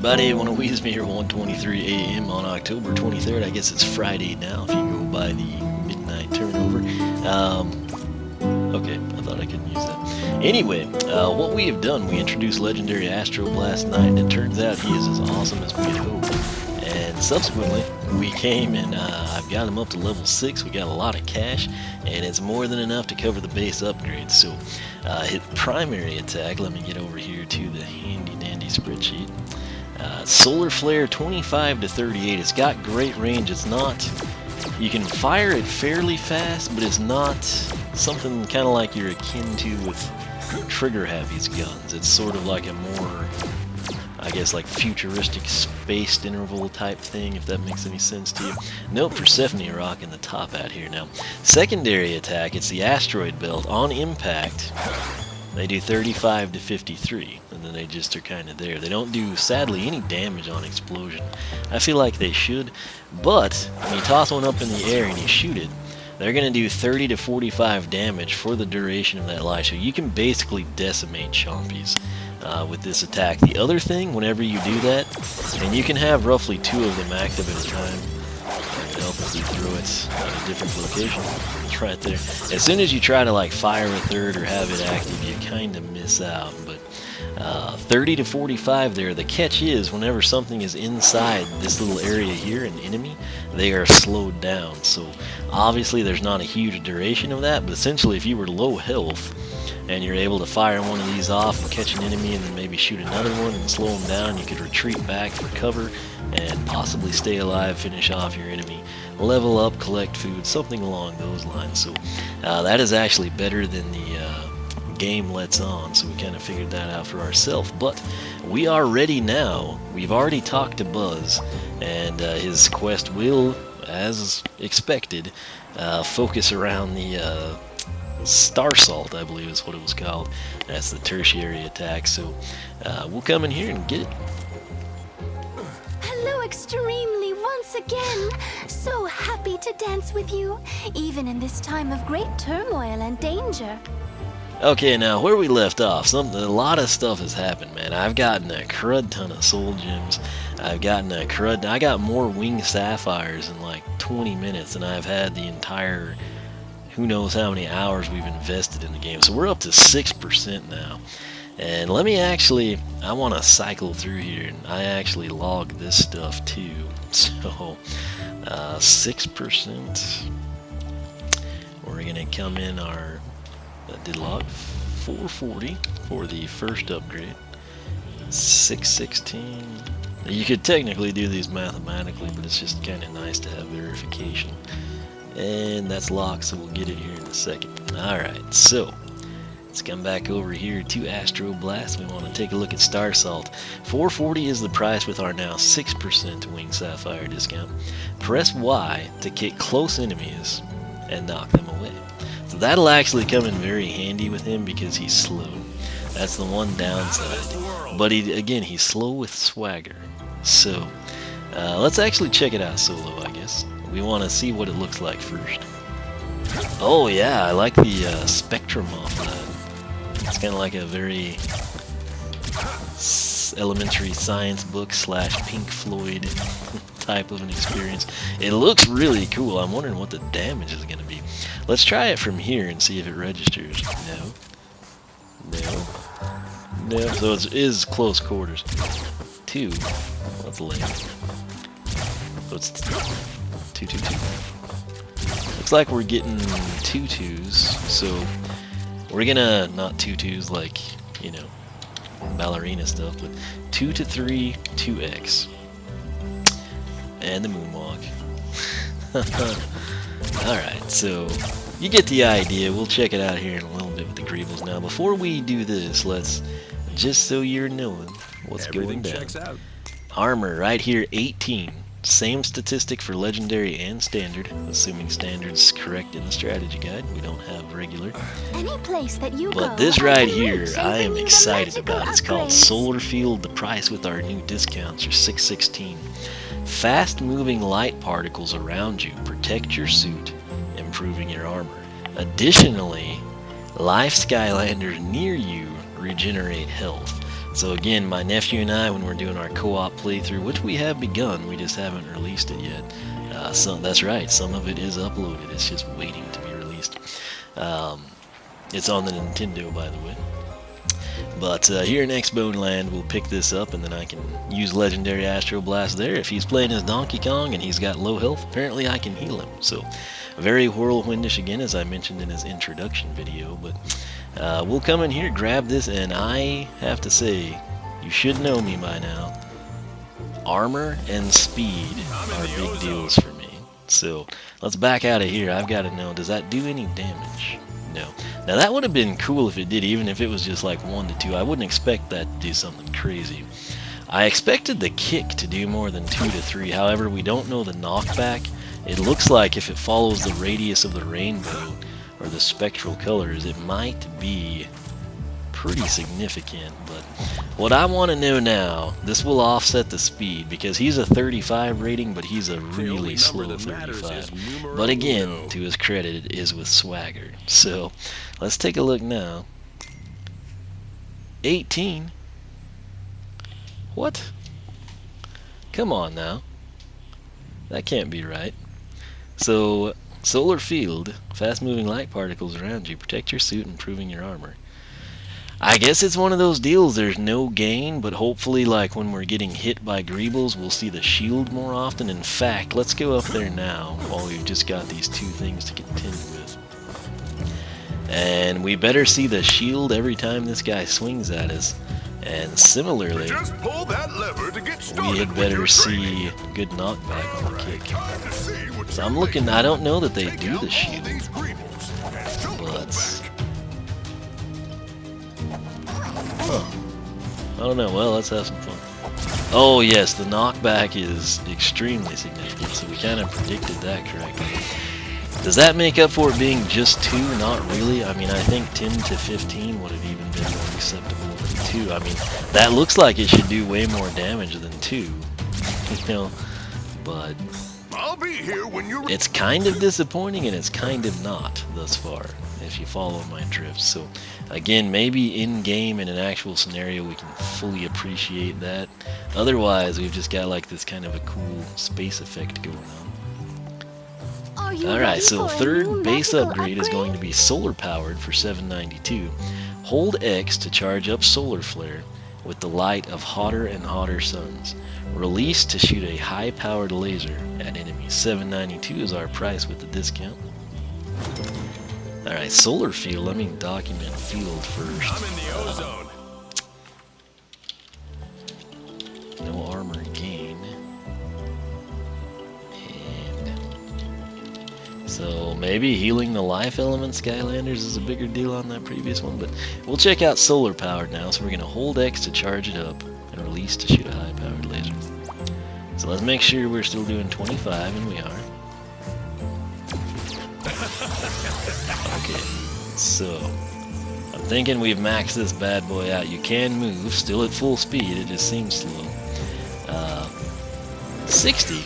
everybody, one of Wee's me here, 1:23 a.m. on October 23rd. I guess it's Friday now if you go by the midnight turnover. Okay, I thought I couldn't use that. Anyway, what we have done, we introduced Legendary Astroblast 9, and it turns out he is as awesome as we had hoped. And subsequently, we came and I've got him up to level 6. We got a lot of cash, and it's more than enough to cover the base upgrades. So, his primary attack, let me get over here to the handy-dandy spreadsheet. Solar Flare 25 to 38. It's got great range. It's not... You can fire it fairly fast, but it's not something kind of like you're akin to with Trigger Happy's guns. It's sort of like a more, I guess, like futuristic spaced interval type thing, if that makes any sense to you. Nope, Persephone rocking the top out here now. Secondary attack, it's the asteroid belt. On impact, they do 35 to 53, and then they just are kind of there. They don't do, sadly, any damage on explosion. I feel like they should, but when you toss one up in the air and you shoot it, they're going to do 30 to 45 damage for the duration of that life. So you can basically decimate chompies with this attack. The other thing, whenever you do that, and you can have roughly 2 of them active at a time. It'll help if we throw it at a different location. It's right there. As soon as you try to like fire a third or have it active, you kind of miss out. But 30 to 45 there. The catch is whenever something is inside this little area here, an enemy, they are slowed down. So obviously there's not a huge duration of that, but essentially if you were low health and you're able to fire one of these off and catch an enemy and then maybe shoot another one and slow them down, you could retreat back for cover and possibly stay alive, finish off your enemy, level up, collect food, something along those lines. So that is actually better than the game lets on, so we kind of figured that out for ourselves. But we are ready now. We've already talked to Buzz, and his quest will, as expected, focus around the Star Salt, I believe is what it was called. That's the tertiary attack, so we'll come in here and get it. Hello, Extremely, once again. So happy to dance with you, even in this time of great turmoil and danger. Okay, now where we left off, a lot of stuff has happened, man. I've gotten a crud ton of soul gems. I got more wing sapphires in like 20 minutes than I've had the entire, who knows how many hours we've invested in the game. So we're up to 6% now. And let me actually, I want to cycle through here, and I actually log this stuff too. So 6%. We're gonna come in our, did log 440 for the first upgrade. 616. You could technically do these mathematically, but it's just kind of nice to have verification. And that's locked, so we'll get it here in a second. Alright, so let's come back over here to Astroblast. We want to take a look at Star Salt. 440 is the price with our now 6% Wing Sapphire discount. Press Y to kick close enemies and knock them away. So that'll actually come in very handy with him because he's slow. That's the one downside. But he's slow with swagger. So let's actually check it out solo, I guess. We want to see what it looks like first. Oh yeah, I like the spectrum off that. It's kind of like a very elementary science book / Pink Floyd type of an experience. It looks really cool. I'm wondering what the damage is going to be. Let's try it from here and see if it registers. No. So it is close quarters. 2. Let's lay. So it's 222. Looks like we're getting 2 2s. So we're gonna, not 2 2s like, you know, ballerina stuff, but 2 to 3, 2x. And the moonwalk. Alright, so you get the idea. We'll check it out here in a little bit with the Greebles. Now, before we do this, let's, just so you're knowing what's going down. Checks out. Armor, right here, 18. Same statistic for Legendary and Standard, assuming Standard's correct in the strategy guide. We don't have regular. Any place that you But go, this right here, reach I am even excited magical about. It's called upgrades. Solar Field. The price with our new discounts are $6.16. Fast-moving light particles around you protect your suit, improving your armor. Additionally, life Skylanders near you regenerate health. So again, my nephew and I, when we're doing our co-op playthrough, which we have begun, we just haven't released it yet. That's right, some of it is uploaded. It's just waiting to be released. It's on the Nintendo, by the way. But here in X-Bone Land, we'll pick this up, and then I can use Legendary Astroblast there. If he's playing as Donkey Kong and he's got low health, apparently I can heal him. So, very whirlwindish again, as I mentioned in his introduction video. But we'll come in here, grab this, and I have to say, you should know me by now. Armor and speed are big deals for me. So, let's back out of here. I've got to know, does that do any damage? No. Now that would have been cool if it did, even if it was just like 1 to 2. I wouldn't expect that to do something crazy. I expected the kick to do more than 2 to 3. However, we don't know the knockback. It looks like if it follows the radius of the rainbow or the spectral colors, it might be pretty significant. But what I want to know now, this will offset the speed because he's a 35 rating, but he's a really slow 35. But again, to his credit, it is with swagger. So let's take a look now. 18. What? Come on now. That can't be right. So, solar field, fast-moving light particles around you, protect your suit, improving your armor. I guess it's one of those deals, there's no gain, but hopefully like when we're getting hit by Greebles, we'll see the shield more often. In fact, let's go up there now while we've just got these 2 things to contend with. And we better see the shield every time this guy swings at us. And similarly, just pull that lever to get started, we had better see good knockback on the kick. So I'm looking, I don't know that they do the shield, but... I don't know. Well, let's have some fun. Oh yes, the knockback is extremely significant, so we kind of predicted that correctly. Does that make up for it being just 2? Not really. I mean, I think 10 to 15 would have even been more acceptable than 2. I mean, that looks like it should do way more damage than 2. You know, but I'll be here when you're... it's kind of disappointing and it's kind of not thus far, if you follow my drift. So again, maybe in game in an actual scenario we can fully appreciate that. Otherwise, we've just got like this kind of a cool space effect going on. Alright, so third base upgrade is going to be solar powered for 792. Hold X to charge up solar flare with the light of hotter and hotter suns. Release to shoot a high powered laser at enemies. 792 is our price with the discount. Alright, solar field, let me document field first. I'm in the ozone. No armor gain. And so maybe healing the life element Skylanders is a bigger deal on that previous one, but we'll check out solar powered now. So we're going to hold X to charge it up and release to shoot a high powered laser. So let's make sure we're still doing 25, and we are. Okay, so I'm thinking we've maxed this bad boy out. You can move, still at full speed, it just seems slow. 60.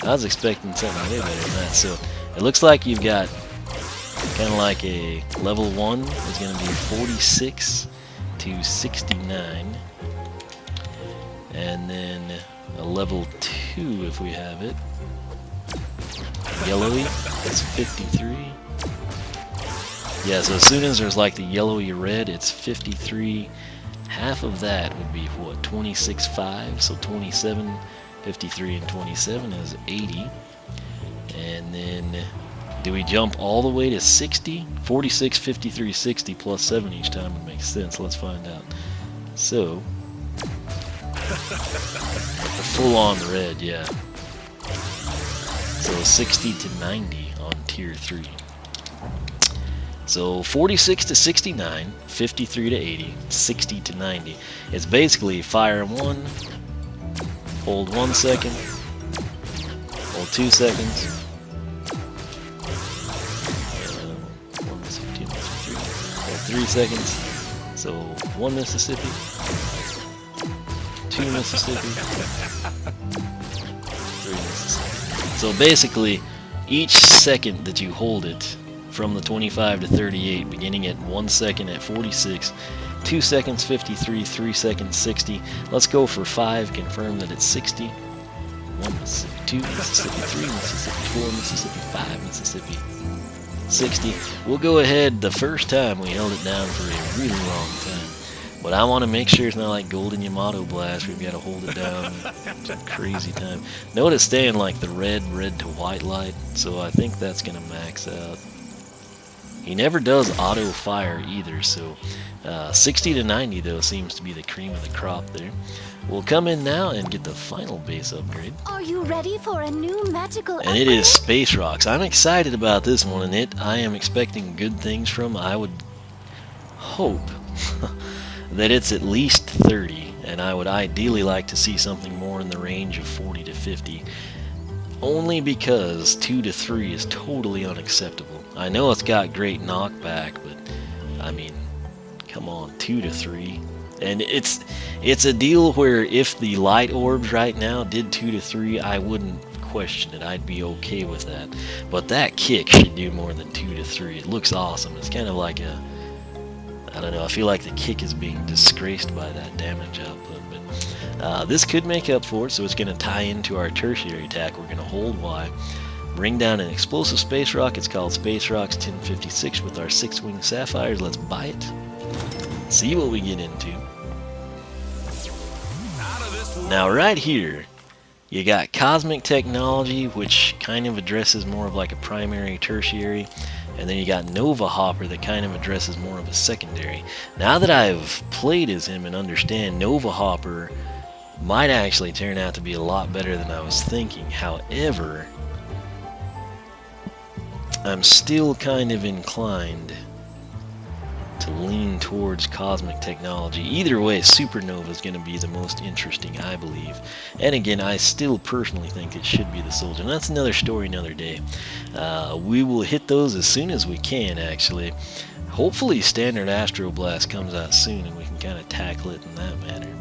I was expecting something way better than that. So it looks like you've got kind of like a level 1 is going to be 46 to 69. And then a level 2 if we have it. Yellowy, that's 53. Yeah, so as soon as there's like the yellowy red, it's 53. Half of that would be what, 26.5, so 27, 53 and 27 is 80. And then do we jump all the way to 60? 46, 53, 60 plus 7 each time would make sense. Let's find out. So full on red, yeah. So 60 to 90 on tier 3. So 46 to 69, 53 to 80, 60 to 90. It's basically fire 1, hold 1 second, hold 2 seconds, hold 3 seconds. So 1 Mississippi, 2 Mississippi, 3 Mississippi. So basically, each second that you hold it, from the 25 to 38, beginning at 1 second at 46, 2 seconds 53, 3 seconds 60. Let's go for 5, confirm that it's 60. 1 Mississippi, 2 Mississippi, 3 Mississippi, 4 Mississippi, 5 Mississippi, 60. We'll go ahead the first time we held it down for a really long time. But I want to make sure it's not like Golden Yamato Blast. We've got to hold it down some crazy time. Notice staying like the red to white light, so I think that's going to max out. He never does auto fire either, so 60 to 90 though seems to be the cream of the crop there. We'll come in now and get the final base upgrade. Are you ready for a new magical And it is Space Rocks. I'm excited about this one, and I am expecting good things from. I would hope that it's at least 30, and I would ideally like to see something more in the range of 40 to 50. Only because 2 to 3 is totally unacceptable. I know it's got great knockback, but I mean, come on, 2 to 3. And it's a deal where if the light orbs right now did 2 to 3, I wouldn't question it. I'd be okay with that. But that kick should do more than 2 to 3. It looks awesome. It's kind of like a, I don't know, I feel like the kick is being disgraced by that damage output. But this could make up for it, so it's going to tie into our tertiary attack. We're going to hold Y. Bring down an explosive space rock. It's called Space Rocks 1056 with our 6-wing sapphires. Let's buy it. See what we get into. Now right here, you got Cosmic Technology, which kind of addresses more of like a primary, tertiary. And then you got Nova Hopper that kind of addresses more of a secondary. Now that I've played as him and understand, Nova Hopper might actually turn out to be a lot better than I was thinking. However, I'm still kind of inclined to lean towards Cosmic Technology. Either way, Supernova is going to be the most interesting, I believe. And again, I still personally think it should be the Soldier. And that's another story, another day. We will hit those as soon as we can, actually. Hopefully Standard Astroblast comes out soon and we can kind of tackle it in that manner.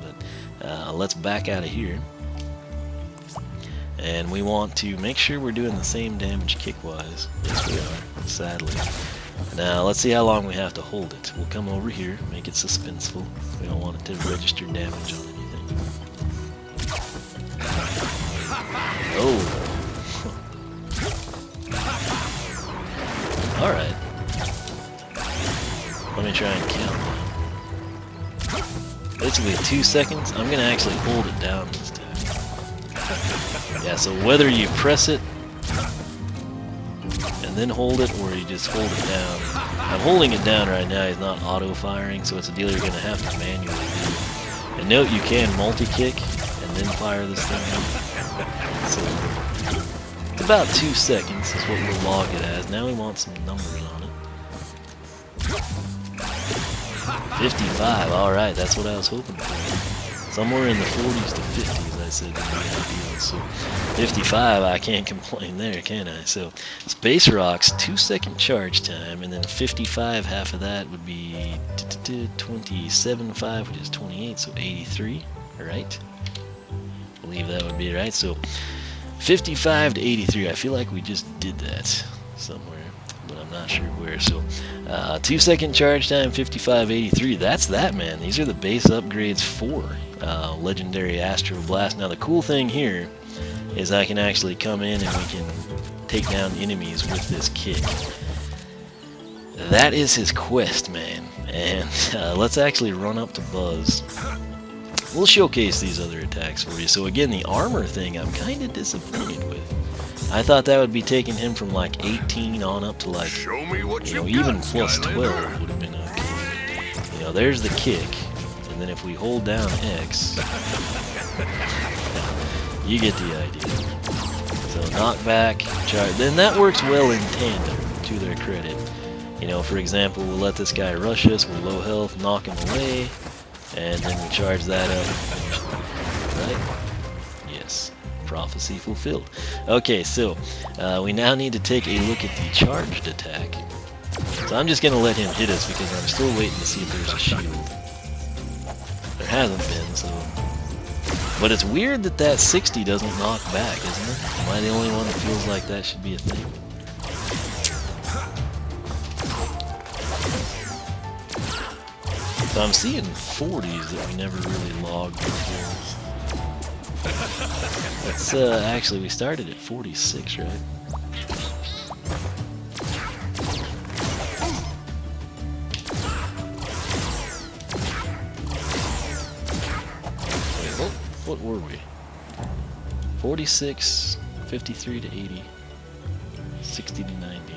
But let's back out of here. And we want to make sure we're doing the same damage kick-wise. Yes, we are, sadly. Now, let's see how long we have to hold it. We'll come over here, make it suspenseful. We don't want it to register damage on anything. Oh. Alright. Let me try and count. Basically 2 seconds. I'm going to actually hold it down this time. Yeah, so whether you press it and then hold it, or you just hold it down. I'm holding it down right now. He's not auto-firing, so it's a deal you're going to have to manually do. And note, you can multi-kick and then fire this thing out. So it's about 2 seconds is what we'll log it as. Now we want some numbers on it. 55, alright, that's what I was hoping for. Somewhere in the 40s to 50s, I said would be ideal. So 55, I can't complain there, can I? So Space Rocks, 2 second charge time, and then 55, half of that would be 27.5, which is 28, so 83, right? I believe that would be right. So 55 to 83, I feel like we just did that somewhere, but I'm not sure where. So 2 second charge time, 55.83. That's that, man. These are the base upgrades for Legendary Astroblast. Now the cool thing here is I can actually come in and we can take down enemies with this kick. That is his quest, man. And let's actually run up to Buzz. We'll showcase these other attacks for you. So again, the armor thing I'm kind of disappointed with. I thought that would be taking him from like 18 on up to like, Show me what you know, you've even got, plus Skylander. 12 would have been okay. You know, there's the kick. And then if we hold down X, you get the idea. So knockback, charge. Then that works well in tandem, to their credit. You know, for example, we'll let this guy rush us, we're low health, knock him away, and then we charge that up. Right? Yes. Prophecy fulfilled. Okay, so we now need to take a look at the charged attack. So I'm just going to let him hit us because I'm still waiting to see if there's a shield. There hasn't been, so... But it's weird that that 60 doesn't knock back, isn't it? Am I the only one that feels like that should be a thing? So I'm seeing 40s that we never really logged before. That's actually we started at 46, right? Wait, what were we? 46, 53 to 80, 60 to 90.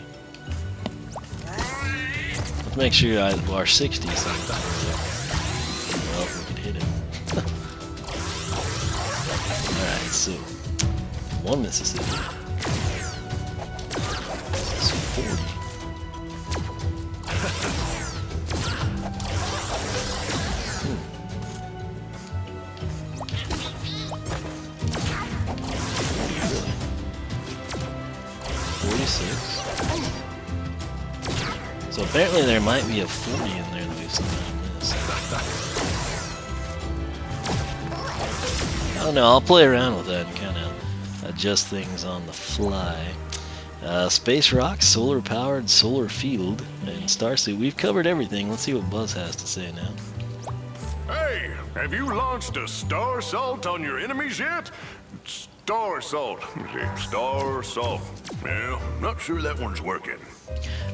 Let's make sure our 60 sounds well, if we can hit it. Alright, so 1 Mississippi. So 40. Really? 46. So apparently there might be a 40 in there that we've somehow missed. I don't know, I'll play around with that and kind of adjust things on the fly. Space Rock, Solar Powered, Solar Field, and Starsuit. We've covered everything. Let's see what Buzz has to say now. Hey, have you launched a star assault on your enemies yet? Star assault. Star assault. Well, not sure that one's working.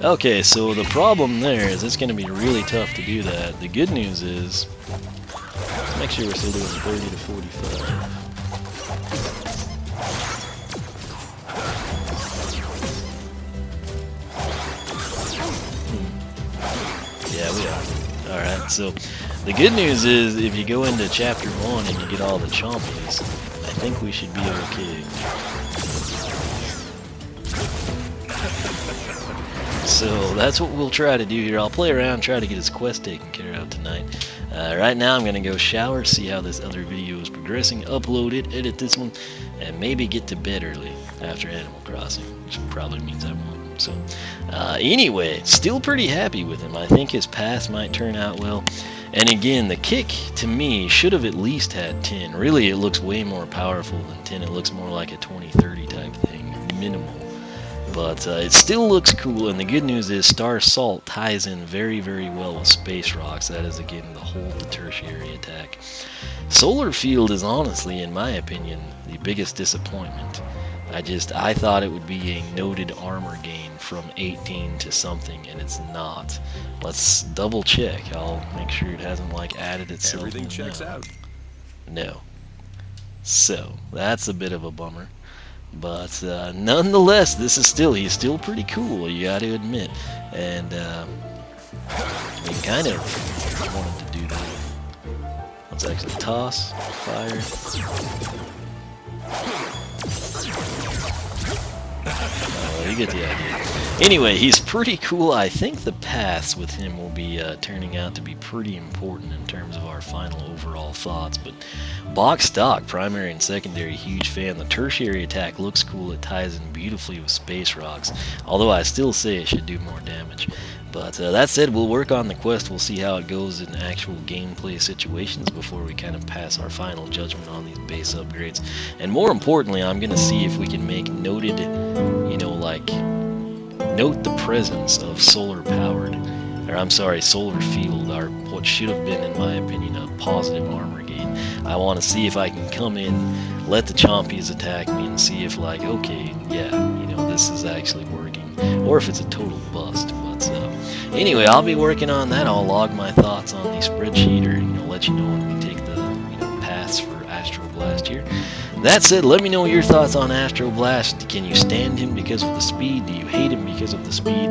Okay, so the problem there is it's going to be really tough to do that. The good news is, let's make sure we're still doing 30 to 45. Yeah, we are. Alright, so the good news is if you go into Chapter 1 and you get all the chompies, I think we should be okay. So that's what we'll try to do here. I'll play around, try to get his quest taken care of tonight. Right now I'm going to go shower, see how this other video is progressing, upload it, edit this one, and maybe get to bed early after Animal Crossing, which probably means I won't. So anyway, still pretty happy with him. I think his path might turn out well. And again, the kick to me should have at least had 10. Really, it looks way more powerful than 10. It looks more like a 20-30 type thing, minimal. But it still looks cool, and the good news is Star Assault ties in very, very well with Space Rocks. That is, again, the whole the tertiary attack. Solar Field is honestly, in my opinion, the biggest disappointment. I thought it would be a noted armor gain from 18 to something, and it's not. Let's double check. I'll make sure it hasn't like added itself. Everything checks out. No. So that's a bit of a bummer. But nonetheless, he's still pretty cool, you got to admit. And we kind of wanted to do that. Let's actually toss, fire. Oh, you get the idea. Anyway, he's pretty cool. I think the paths with him will be turning out to be pretty important in terms of our final overall thoughts. But box stock, primary and secondary, huge fan. The tertiary attack looks cool. It ties in beautifully with Space Rocks, although I still say it should do more damage. But that said, we'll work on the quest. We'll see how it goes in actual gameplay situations before we kind of pass our final judgment on these base upgrades. And more importantly, I'm going to see if we can make noted, note the presence of solar Field, what should have been, in my opinion, a positive armor gain. I want to see if I can come in, let the chompies attack me, and see if okay, yeah, this is actually working, or if it's a total bust. But anyway, I'll be working on that. I'll log my thoughts on the spreadsheet, or let you know when we take the paths for Astroblast here. That said, let me know your thoughts on Astroblast. Can you stand him because of the speed? Do you hate him because of the speed?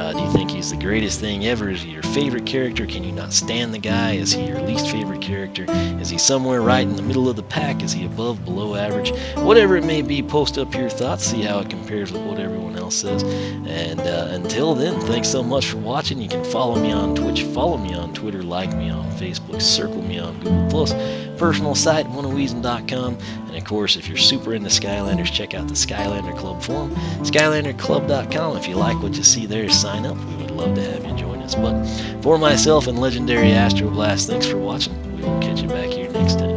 Do you think he's the greatest thing ever? Is he your favorite character? Can you not stand the guy? Is he your least favorite character? Is he somewhere right in the middle of the pack? Is he above, below average? Whatever it may be, post up your thoughts, see how it compares with what everyone else says. And until then, thanks so much for watching. You can follow me on Twitch, follow me on Twitter, like me on Facebook, circle me on Google+, personal site, oneofweezin.com, and of course, if you're super into Skylanders, check out the Skylander Club forum, skylanderclub.com. If you like what you see there, sign up. We would love to have you join us. But for myself and Legendary Astroblast, thanks for watching. We will catch you back here next time.